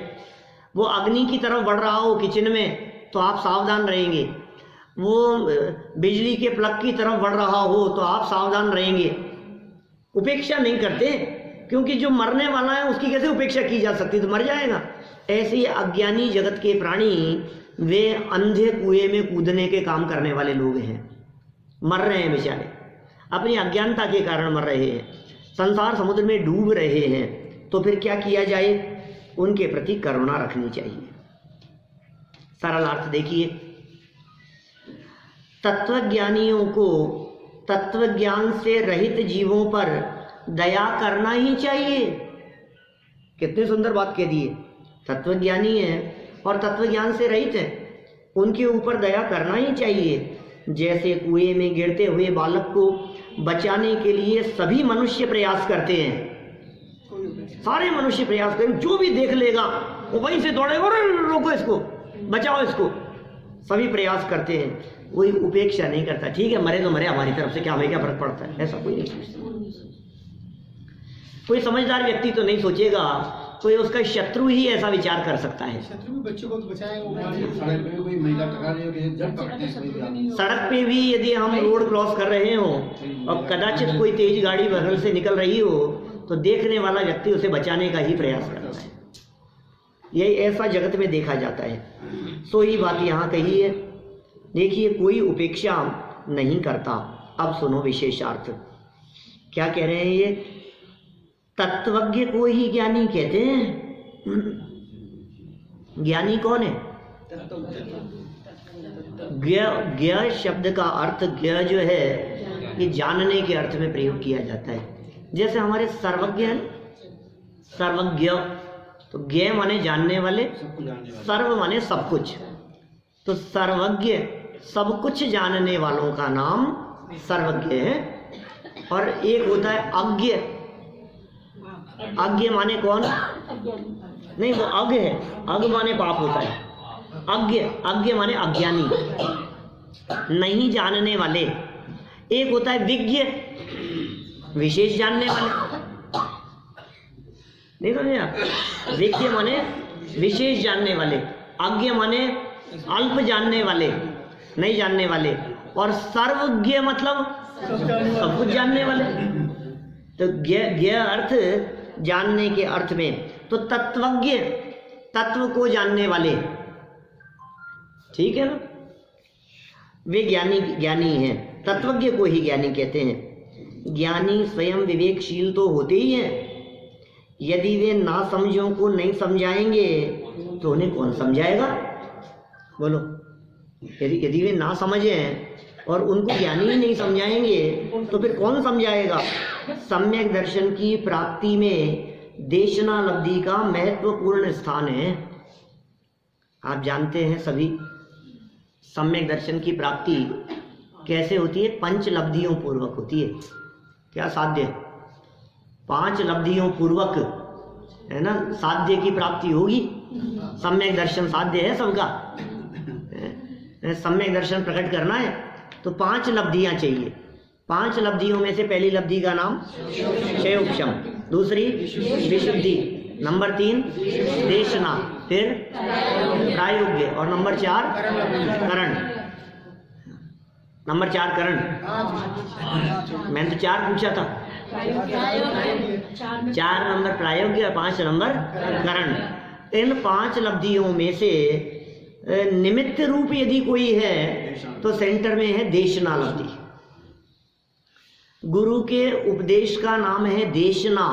Speaker 1: वो अग्नि की तरफ बढ़ रहा हो किचन में, तो आप सावधान रहेंगे। वो बिजली के प्लग की तरफ बढ़ रहा हो, तो आप सावधान रहेंगे। उपेक्षा नहीं करते, क्योंकि जो मरने वाला है उसकी कैसे उपेक्षा की जा सकती, तो मर जाएगा। ऐसे ही अज्ञानी जगत के प्राणी वे अंधे कुएं में कूदने के काम करने वाले लोग हैं, मर रहे हैं बेचारे, अपनी अज्ञानता के कारण मर रहे हैं, संसार समुद्र में डूब रहे हैं। तो फिर क्या किया जाए? उनके प्रति करुणा रखनी चाहिए। सरल अर्थ देखिए, तत्वज्ञानियों को तत्वज्ञान से रहित जीवों पर दया करना ही चाहिए। कितनी सुंदर बात कह दी है। तत्वज्ञानी है और तत्वज्ञान से रहित है, उनके ऊपर दया करना ही चाहिए। जैसे कुएं में गिरते हुए बालक को बचाने के लिए सभी मनुष्य प्रयास करते हैं, सारे मनुष्य प्रयास करें, जो भी देख लेगा वो वहीं से दौड़ेगा, रोको इसको, बचाओ इसको, सभी प्रयास करते हैं। कोई उपेक्षा नहीं करता, ठीक है मरे तो मरे, हमारी तरफ से क्या, हमें क्या फर्क पड़ता है, ऐसा कोई नहीं सोचता। कोई समझदार व्यक्ति तो नहीं सोचेगा, कोई उसका शत्रु ही ऐसा विचार कर सकता है।
Speaker 3: शत्रु भी बच्चों को तो बचाएगा।
Speaker 4: सड़क पे कोई महिला टकरा रही होगी, जब पकड़ते हैं कोई
Speaker 1: सड़क पे भी यदि हम रोड क्रॉस कर रहे हो और कदाचित कोई तेज गाड़ी बगल से निकल रही हो तो देखने वाला व्यक्ति उसे बचाने का ही प्रयास करता है। यही ऐसा जगत में देखा जाता है। सो ही बात यहाँ कही है। देखिए, कोई उपेक्षा नहीं करता। अब सुनो विशेषार्थ क्या कह रहे हैं ये। तत्वज्ञ को ही ज्ञानी कहते हैं। ज्ञानी कौन है? ज्ञ शब्द का अर्थ, ज्ञ जो है ये जानने के अर्थ में प्रयोग किया जाता है। जैसे हमारे सर्वज्ञ है, सर्वज्ञ, तो ज्ञ माने जानने वाले, सर्व माने सब कुछ। तो सर्वज्ञ सब कुछ जानने वालों का नाम सर्वज्ञ है। और एक होता है अज्ञ। अज्ञ माने कौन? नहीं, वो अग है, अग माने पाप होता है। अज्ञ, अज्ञ माने अज्ञानी, नहीं जानने वाले। एक होता है विज्ञ, विशेष जानने वाले। नहीं समझे आप? विज्ञ माने विशेष जानने वाले, अज्ञ माने अल्प जानने वाले, नहीं जानने वाले। और सर्वज्ञ मतलब सब कुछ जानने वाले। तो ज्ञ अर्थ जानने के अर्थ में, तो तत्वज्ञ तत्व को जानने वाले, ठीक है ना, वे ज्ञानी हैं। तत्वज्ञ को ही ज्ञानी कहते हैं। ज्ञानी स्वयं विवेकशील तो होते ही हैं। यदि वे ना समझों को नहीं समझाएंगे तो उन्हें कौन समझाएगा? बोलो, यदि वे ना समझें और उनको ज्ञानी ही नहीं समझाएंगे तो फिर कौन समझाएगा? सम्यक दर्शन की प्राप्ति में देशनालब्धि का महत्वपूर्ण स्थान है। आप जानते हैं सभी, सम्यक दर्शन की प्राप्ति कैसे होती है? पंच लब्धियों पूर्वक होती है। क्या साध्य? 5 लब्धियों पूर्वक, है ना, साध्य की प्राप्ति होगी। सम्यक दर्शन साध्य है सबका। सम्यक दर्शन प्रकट करना है तो 5 लब्धियां चाहिए। 5 लब्धियों में से पहली लब्धि का नाम क्षयोपशम, दूसरी विशुद्धि, नंबर 3 देशना, फिर प्रायोग्य, और नंबर 4 करण। नंबर 4 करण। मैंने तो 4 पूछा था। 4 नंबर प्रायोग्य और 5 नंबर करण। इन 5 लब्धियों में से निमित्त रूप यदि कोई है तो सेंटर में है देशना लब्धि। गुरु के उपदेश का नाम है देशना,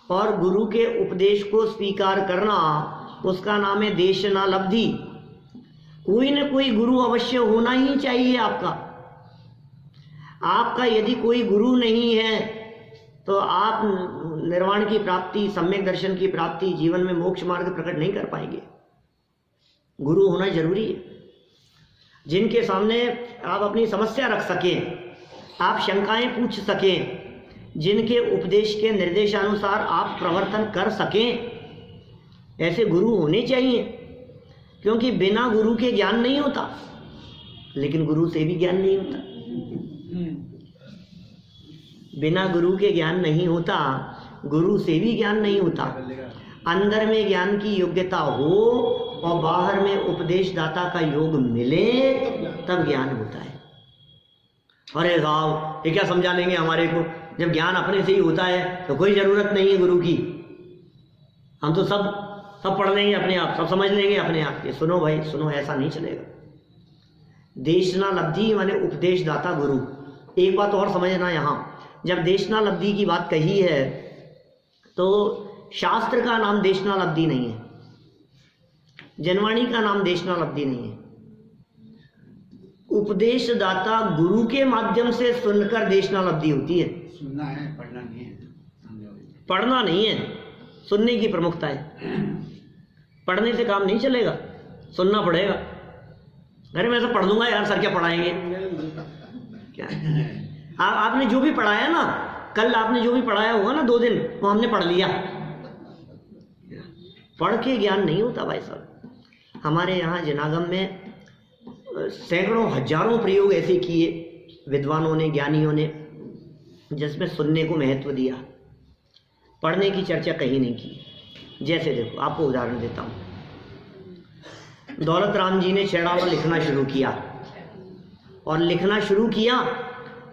Speaker 1: और गुरु के उपदेश को स्वीकार करना उसका नाम है देशना लब्धि। कोई न कोई गुरु अवश्य होना ही चाहिए आपका। आपका यदि कोई गुरु नहीं है तो आप निर्वाण की प्राप्ति, सम्यक दर्शन की प्राप्ति, जीवन में मोक्ष मार्ग प्रकट नहीं कर पाएंगे। गुरु होना जरूरी है, जिनके सामने आप अपनी समस्या रख सकें, आप शंकाएं पूछ सकें, जिनके उपदेश के निर्देशानुसार आप प्रवर्तन कर सकें, ऐसे गुरु होने चाहिए। क्योंकि बिना गुरु के ज्ञान नहीं होता, लेकिन गुरु से भी ज्ञान नहीं होता। बिना गुरु के ज्ञान नहीं होता, गुरु से भी ज्ञान नहीं होता। अंदर में ज्ञान की योग्यता हो और बाहर में उपदेश दाता का योग मिले तब ज्ञान होता है। अरे साहब ये क्या समझा लेंगे हमारे को, जब ज्ञान अपने से ही होता है तो कोई जरूरत नहीं है गुरु की, हम तो सब पढ़ लेंगे अपने आप, सब समझ लेंगे अपने आप। ये सुनो भाई सुनो, ऐसा नहीं चलेगा। देशना लब्धि माने उपदेश दाता गुरु। एक बात और समझना, यहाँ जब देशना लब्धि की बात कही है तो शास्त्र का नाम देशना लब्धि नहीं है, जनवाणी का नाम देशना लब्धि नहीं है। उपदेश दाता गुरु के माध्यम से सुनकर देशना लब्धि होती है।
Speaker 4: सुनना है, पढ़ना नहीं है।
Speaker 1: पढ़ना नहीं है, सुनने की प्रमुखता है। पढ़ने से काम नहीं चलेगा, सुनना पड़ेगा। अरे मैं तो पढ़ लूंगा यार, सर क्या पढ़ाएंगे, क्या आपने जो भी पढ़ाया ना, कल आपने जो भी पढ़ाया होगा ना 2 दिन, वो हमने पढ़ लिया। पढ़ के ज्ञान नहीं होता भाई साहब। हमारे यहाँ जनागम में सैकड़ों हजारों प्रयोग ऐसे किए विद्वानों ने, ज्ञानियों ने, जिसमें सुनने को महत्व दिया, पढ़ने की चर्चा कहीं नहीं की। जैसे देखो, आपको उदाहरण देता हूँ। दौलत राम जी ने छेड़ावा लिखना शुरू किया, और लिखना शुरू किया,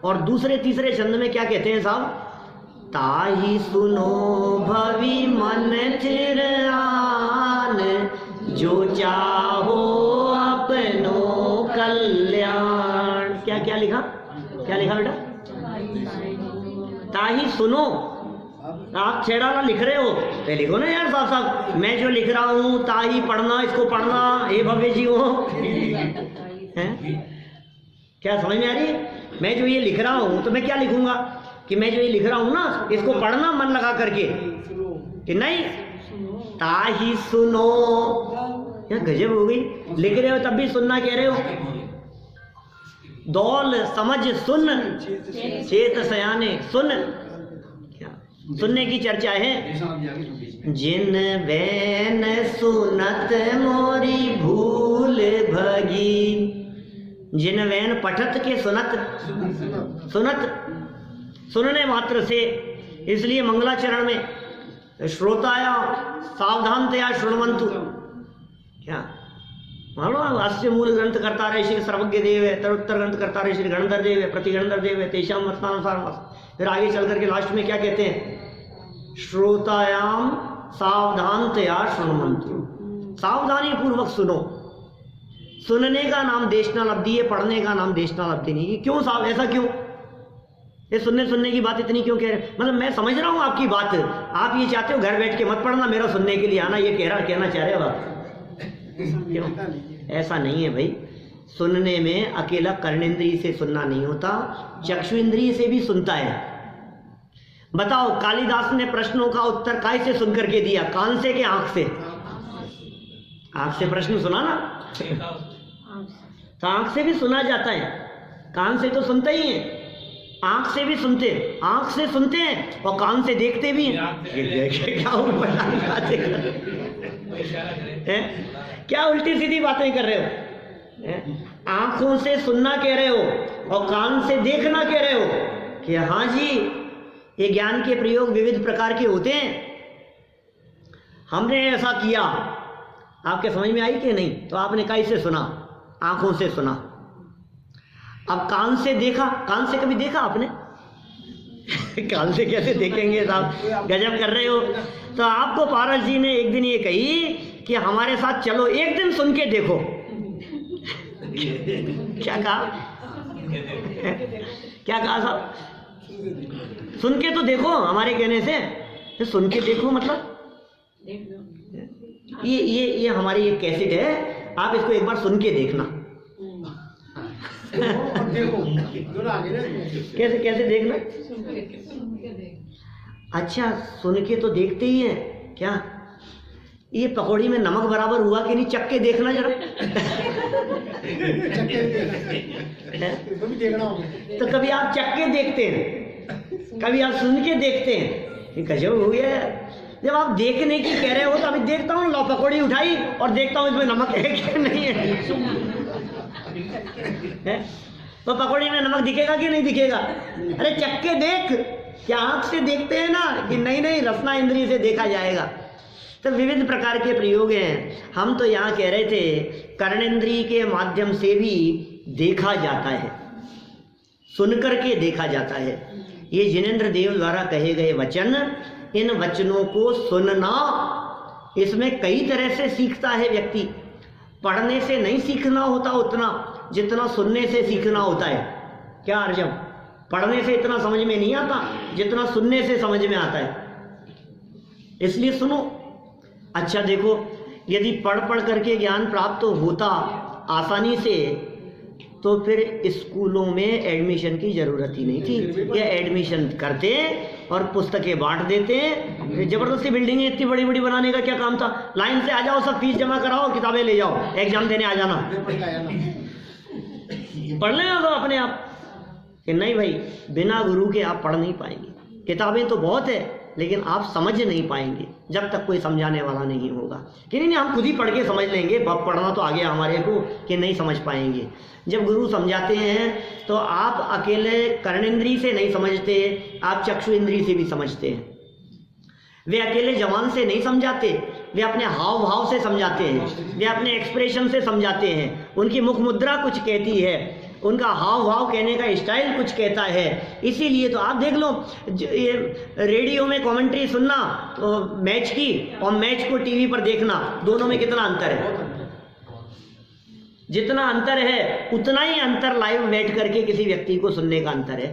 Speaker 1: और दूसरे तीसरे छंद में क्या कहते हैं साहब, ताही सुनो भवि मन थिर आन, जो चाहो अपनो कल्याण। क्या क्या लिखा, क्या लिखा बेटा, ताही सुनो। आप छेड़ावा लिख रहे हो तो लिखो ना यार साहब साहब, मैं जो लिख रहा हूँ ताही पढ़ना, इसको पढ़ना, हे भव्य जी हो हैं? क्या समझ में आ रही है? मैं जो ये लिख रहा हूँ तो मैं क्या लिखूंगा कि मैं जो ये लिख रहा हूँ ना, इसको पढ़ना मन लगा करके, कि नहीं ताही सुनो। यार गजब हो गई, लिख रहे हो तब भी सुनना कह रहे हो। दौल समझ सुन चेत सयाने, सुन, क्या सुनने की चर्चा है। जिन वैन सुनत मोरी भूल भगी, जिन वैन पठत के सुनत, सुनत सुनने मात्र से, इसलिए मंगलाचरण में श्रोताया सावधानतया शृण्वन्तु, क्या मानो अस्य मूल ग्रंथ कर्ता रहे श्री सर्वज्ञ देव है, तरोत्तर ग्रंथ कर्ता रहे श्री गणधर देव है, प्रतिगणधर देव है, तेषाम मतानुसार। फिर आगे चल करके लास्ट में क्या कहते हैं, श्रोतायाम सावधानतया शृण्वन्तु, सावधानी पूर्वक सुनो। सुनने का नाम देशनालब्धि है, पढ़ने का नाम देशनालब्धि नहीं। क्यों साहब, ऐसा क्यों? ये सुनने की बात इतनी क्यों कह रहे? मतलब मैं समझ रहा हूँ आपकी बात, आप ये चाहते हो घर बैठ के मत पढ़ना, मेरा सुनने के लिए आना, ये कहना चाह रहे हो आप? क्यों? ऐसा नहीं है भाई। सुनने में अकेला कर्णेंद्रिय से सुनना नहीं होता, चक्षु इंद्रिय से भी सुनता है। बताओ, कालिदास ने प्रश्नों का उत्तर काय से सुन करके दिया, कान से कि आंख से? आंख से प्रश्न सुना ना, तो आंख से भी सुना जाता है, कान से तो सुनते ही है, आंख से भी सुनते, आंख से सुनते हैं और कान से देखते भी हैं। क्या उल्टी सीधी बातें कर रहे हो? आंखों से सुनना कह रहे हो और कान से देखना कह रहे हो कि हाँ जी, ये ज्ञान के प्रयोग विविध प्रकार के होते हैं, हमने ऐसा किया। आपके समझ में आई कि नहीं? तो आपने कैसे सुना? आंखों से सुना। अब कान से देखा, कान से कभी देखा आपने? कान से कैसे देखेंगे साहब, गजब कर रहे हो। तो आपको पारस जी ने एक दिन ये कही कि हमारे साथ चलो, एक दिन सुन के देखो। क्या कहा? क्या कहा साहब? सुन के तो देखो, हमारे कहने से तो सुन के देखो मतलब ये हमारी एक कैसेट है, आप इसको एक बार सुन के देखना। कैसे कैसे देखना? अच्छा, सुन के तो देखते ही है क्या? ये पकौड़ी में नमक बराबर हुआ कि नहीं, चक्के देखना जरा। तो कभी आप चक्के देखते हैं, कभी आप सुन के देखते हैं, ये गजब हो गया है। जब आप देखने की कह रहे हो तो अभी देखता हूँ, लो पकौड़ी उठाई और देखता हूँ इसमें नमक है कि नहीं है। तो पकौड़ी में नमक दिखेगा कि नहीं दिखेगा? अरे चक्के देख, क्या आंख से देखते हैं ना कि नहीं रसना इंद्रिय से देखा जाएगा। तो विविध प्रकार के प्रयोग हैं। हम तो यहाँ कह रहे थे कर्णेंद्रिय के माध्यम से भी देखा जाता है, सुनकर के देखा जाता है। ये जिनेंद्र देव द्वारा कहे गए वचन, इन वचनों को सुनना, इसमें कई तरह से सीखता है व्यक्ति। पढ़ने से नहीं सीखना होता उतना जितना सुनने से सीखना होता है। क्या अर्जम? पढ़ने से इतना समझ में नहीं आता जितना सुनने से समझ में आता है। इसलिए सुनो। अच्छा देखो, यदि पढ़ करके ज्ञान प्राप्त होता आसानी से, तो फिर स्कूलों में एडमिशन की जरूरत ही नहीं थी। या एडमिशन करते और पुस्तकें बांट देते हैं। जबरदस्ती बिल्डिंगें इतनी बड़ी बड़ी बनाने का क्या काम था? लाइन से आ जाओ, सब फीस जमा कराओ, किताबें ले जाओ, एग्जाम देने आ जाना, पढ़ लेना तो अपने आप। कि नहीं भाई, बिना गुरु के आप पढ़ नहीं पाएंगे। किताबें तो बहुत है लेकिन आप समझ नहीं पाएंगे जब तक कोई समझाने वाला नहीं होगा। कि नहीं हम खुद ही पढ़ के समझ लेंगे, पढ़ना तो आ गया हमारे को, कि नहीं समझ पाएंगे। जब गुरु समझाते हैं तो आप अकेले कर्णेंद्री से नहीं समझते, आप चक्षु इंद्री से भी समझते हैं। वे अकेले जवान से नहीं समझाते, वे अपने हाव भाव से समझाते हैं, वे अपने एक्सप्रेशन से समझाते हैं। उनकी मुख मुद्रा कुछ कहती है, उनका हाव भाव कहने का स्टाइल कुछ कहता है। इसीलिए तो आप देख लो, ये रेडियो में कमेंट्री सुनना तो मैच की और मैच को टीवी पर देखना, दोनों में कितना अंतर है? जितना अंतर है उतना ही अंतर लाइव बैठ करके किसी व्यक्ति को सुनने का अंतर है।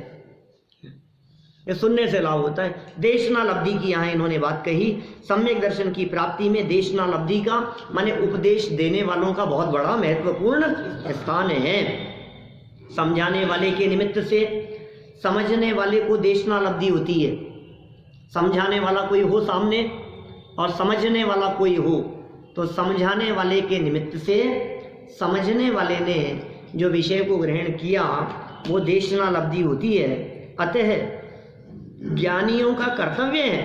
Speaker 1: ये सुनने से लाभ होता है। देशनालब्धि की यहाँ इन्होंने बात कही। सम्यक दर्शन की प्राप्ति में देशनालब्धि का माने उपदेश देने वालों का बहुत बड़ा महत्वपूर्ण स्थान है। समझाने वाले के निमित्त से समझने वाले को देशनालब्धि होती है। समझाने वाला कोई हो सामने और समझने वाला कोई हो, तो समझाने वाले के निमित्त से समझने वाले ने जो विषय को ग्रहण किया वो देशनालब्धि होती है। अतः ज्ञानियों का कर्तव्य है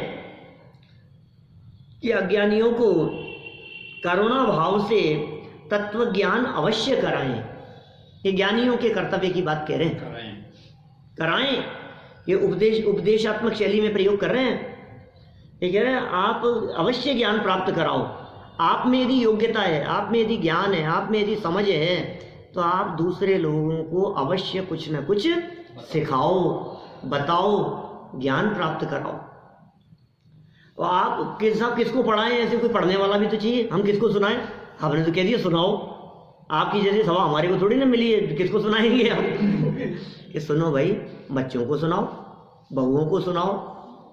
Speaker 1: कि अज्ञानियों को करुणा भाव से तत्व ज्ञान अवश्य कराएं। ये ज्ञानियों के कर्तव्य की बात कह रहे हैं, कराएं। ये उपदेशात्मक शैली में प्रयोग कर रहे हैं। ये कह रहे हैं आप अवश्य ज्ञान प्राप्त कराओ। आप में यदि योग्यता है, आप में यदि ज्ञान है, आप में यदि समझ है, तो आप दूसरे लोगों को अवश्य कुछ न कुछ सिखाओ, बताओ, ज्ञान प्राप्त कराओ। और आप किसको पढ़ाएं? ऐसे कोई पढ़ने वाला भी तो चाहिए। हम किसको सुनाएं? आपने तो कह दिया सुनाओ। आपकी जैसी सभा हमारे को थोड़ी ना मिली है, किसको सुनाएंगे हम? कि सुनो भाई, बच्चों को सुनाओ, बहुओं को सुनाओ,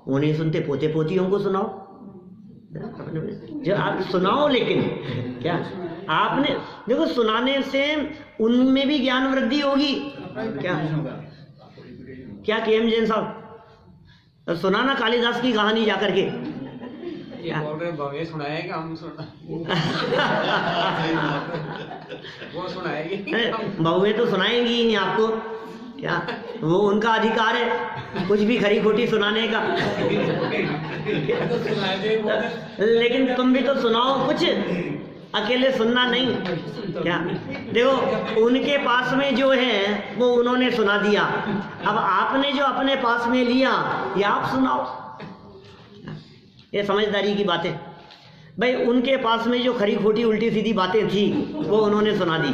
Speaker 1: वो नहीं सुनते पोते पोतियों को सुनाओ। जो आप सुनाओ, लेकिन क्या आपने देखो, सुनाने से उनमें भी ज्ञान वृद्धि होगी। क्या केएम जैन साहब, सुनाना कालिदास की कहानी जाकर के।
Speaker 5: बोल रहे भव्य सुनाएगा, हम सुना वो सुनाएगी,
Speaker 1: बहुएं तो तुनाएंगी ही आपको। क्या वो उनका अधिकार है कुछ भी खरी खोटी सुनाने का। लेकिन तुम भी तो सुनाओ कुछ, अकेले सुनना नहीं। क्या देखो, उनके पास में जो है वो उन्होंने सुना दिया, अब आपने जो अपने पास में लिया ये आप सुनाओ। ये समझदारी की बातें भाई। उनके पास में जो खरी खोटी उल्टी सीधी बातें थी वो उन्होंने सुना दी।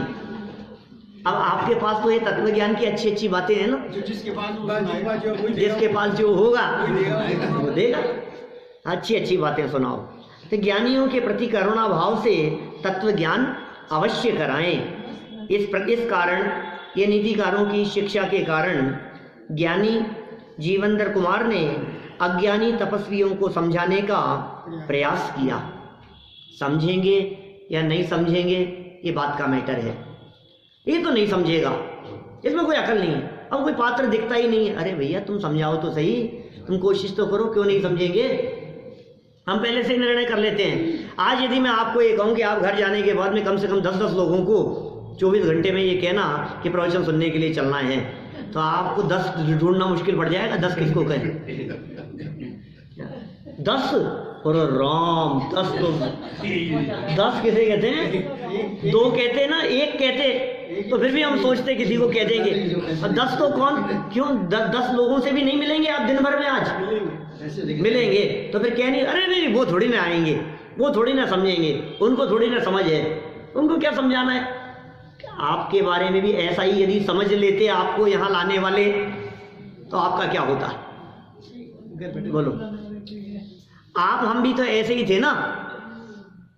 Speaker 1: अब आपके पास तो ये तत्व ज्ञान की अच्छी अच्छी बातें हैं ना, जिसके पास जो होगा वो देगा। अच्छी अच्छी बातें सुनाओ। तो ज्ञानियों के प्रति करुणा भाव से तत्व ज्ञान अवश्य कराएं। इस कारण, ये नीतिकारों की शिक्षा के कारण ज्ञानी जीवनधर कुमार ने अज्ञानी तपस्वियों को समझाने का प्रयास किया। समझेंगे या नहीं समझेंगे ये बात का मैटर है। ये तो नहीं समझेगा, इसमें कोई अकल नहीं है। अब कोई पात्र दिखता ही नहीं है, अरे भैया तुम समझाओ तो सही, तुम कोशिश तो करो, क्यों नहीं समझेंगे? हम पहले से निर्णय कर लेते हैं। आज यदि मैं आपको ये कहूँ कि आप घर जाने के बाद में कम से कम 10-10 लोगों को 24 घंटे में ये कहना कि प्रवचन सुनने के लिए चलना है, तो आपको 10 ढूंढना मुश्किल पड़ जाएगा। 10 किसको कहें? 10 और राम 10 तो 10 किसे कहते हैं? 2 कहते हैं ना, 1 कहते तो फिर भी हम सोचते किसी को कह देंगे। और 10 तो कौन, क्यों 10 लोगों से भी नहीं मिलेंगे आप दिन भर में? आज मिलेंगे तो फिर कह नहीं, अरे नहीं वो थोड़ी ना आएंगे, वो थोड़ी ना समझेंगे, उनको थोड़ी ना समझ है, उनको क्या समझाना है। आपके बारे में भी ऐसा ही यदि समझ लेते आपको यहाँ लाने वाले, तो आपका क्या होता? बोलो। आप हम भी तो ऐसे ही थे ना,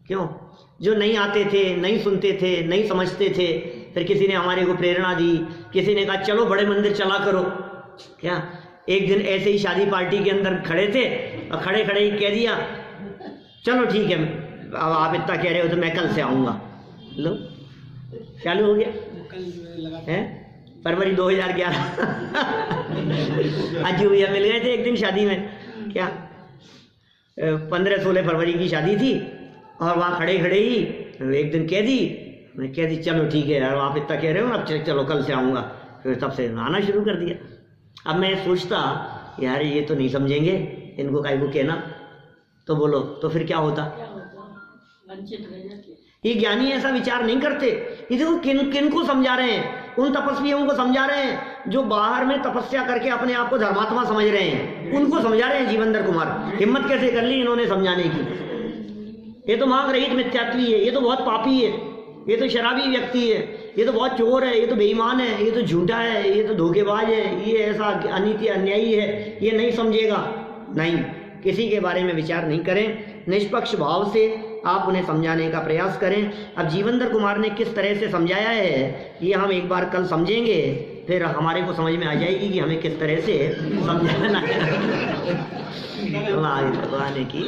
Speaker 1: क्यों? जो नहीं आते थे, नहीं सुनते थे, नहीं समझते थे, फिर किसी ने हमारे को प्रेरणा दी, किसी ने कहा चलो बड़े मंदिर चला करो। क्या एक दिन ऐसे ही शादी पार्टी के अंदर खड़े थे और खड़े खड़े ही कह दिया चलो ठीक है, अब आप इतना कह रहे हो तो मैं कल से आऊँगा। लो चालू हो गया है। फरवरी 2011 अज्जू भैया मिल गए थे एक दिन शादी में, क्या 15-16 फरवरी की शादी थी, और वहाँ खड़े खड़े ही एक दिन कह दी, मैं कह दी चलो ठीक है यार आप इतना कह रहे हो, अब चलो कल से आऊँगा। फिर तब से आना शुरू कर दिया। अब मैं सोचता यार ये तो नहीं समझेंगे, इनको काहे को कहना, तो बोलो तो फिर क्या होता?
Speaker 2: क्या होता, वंचित रह जाते।
Speaker 1: ये ज्ञानी ऐसा विचार नहीं करते। ये देखो किन को समझा रहे हैं, उन तपस्वियों को समझा रहे हैं जो बाहर में तपस्या करके अपने आप को धर्मात्मा समझ रहे हैं, उनको समझा रहे हैं। जीवनधर कुमार हिम्मत कैसे कर ली इन्होंने समझाने की। ये तो मांग रहित मिथ्यात्वी है, ये तो बहुत पापी है, ये तो शराबी व्यक्ति है, ये तो बहुत चोर है, ये तो बेईमान है, ये तो झूठा है, ये तो धोखेबाज है, ये ऐसा अनीति अन्यायी है, ये नहीं समझेगा। नहीं, किसी के बारे में विचार नहीं करें, निष्पक्ष भाव से आप उन्हें समझाने का प्रयास करें। अब जीवनधर कुमार ने किस तरह से समझाया है ये हम एक बार कल समझेंगे, फिर हमारे को समझ में आ जाएगी कि हमें किस तरह से समझाना है। हम आगे आने की